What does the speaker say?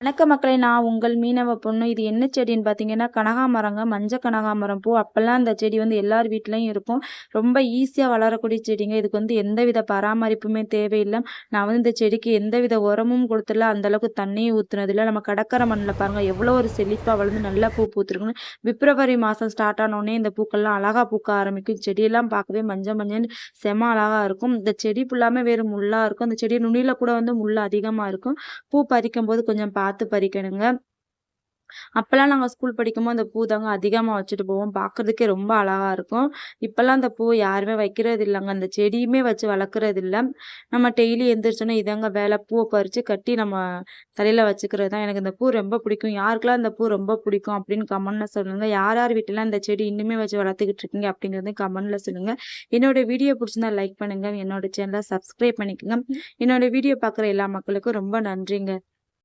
வணக்க மக்களே! நான் உங்கள் மீனவ பொண்ணு. இது என்ன செடின்னு பார்த்தீங்கன்னா, கனகாமரங்க. மஞ்ச கனகாமரம் பூ. அப்பல்லாம் அந்த செடி எல்லார் வீட்லயும் இருக்கும். ரொம்ப ஈஸியா வளரக்கூடிய செடிங்க. இதுக்கு எந்தவித பராமரிப்புமே தேவையில்ல. நான் இந்த செடிக்கு எந்தவித உரமும் குடுத்துடல. அந்த அளவுக்கு தண்ணியும் ஊத்துனதில்ல. நம்ம கடற்கரை மண்ல பாருங்க, எவ்வளோ ஒரு செழிப்பா வளர்ந்து நல்லா பூ பூத்திருக்குன்னு. பிப்ரவரி மாசம் ஸ்டார்ட் ஆனோனே இந்த பூக்கள்லாம் அழகா பூக்க ஆரம்பிக்கும். செடியெல்லாம் பார்க்கவே மஞ்ச மஞ்சன்னு செம அழகா இருக்கும். இந்த செடி ஃபுல்லாமே வெறும் முள்ளா இருக்கும். அந்த செடி நுனியில கூட முள்ளு அதிகமா இருக்கும். பூ பறிக்கும்போது கொஞ்சம் பார்த்து பறிக்கணுங்க. அப்பலாம் நாங்க ஸ்கூல் படிக்கும்போது அந்த பூ தாங்க அதிகமா வச்சுட்டு போவோம். பார்க்கறதுக்கே ரொம்ப அழகா இருக்கும். இப்பலாம் அந்த பூ யாருமே வைக்கிறது இல்லங்க. அந்த செடியுமே வச்சு வளர்க்குறது இல்ல. நம்ம டெய்லி எந்திரிச்சோனே இதாங்க வேல. பூவ பறிச்சு கட்டி நம்ம தலையில வச்சுக்கிறது தான். எனக்கு இந்த பூ ரொம்ப பிடிக்கும். யாருக்கெல்லாம் இந்த பூ ரொம்ப பிடிக்கும் அப்படின்னு கமெண்ட்ல சொல்லுங்க. யார் யார் வீட்லலாம் இந்த செடி இன்னுமே வச்சு வளர்த்துக்கிட்டு இருக்கீங்க அப்படிங்கிறதையும் கமெண்ட்ல சொல்லுங்க. என்னோட வீடியோ பிடிச்சிருந்தா லைக் பண்ணுங்க. என்னோட சேனல சப்ஸ்கிரைப் பண்ணிக்கங்க. என்னோட வீடியோ பார்க்குற எல்லா மக்களுக்கும் ரொம்ப நன்றிங்க.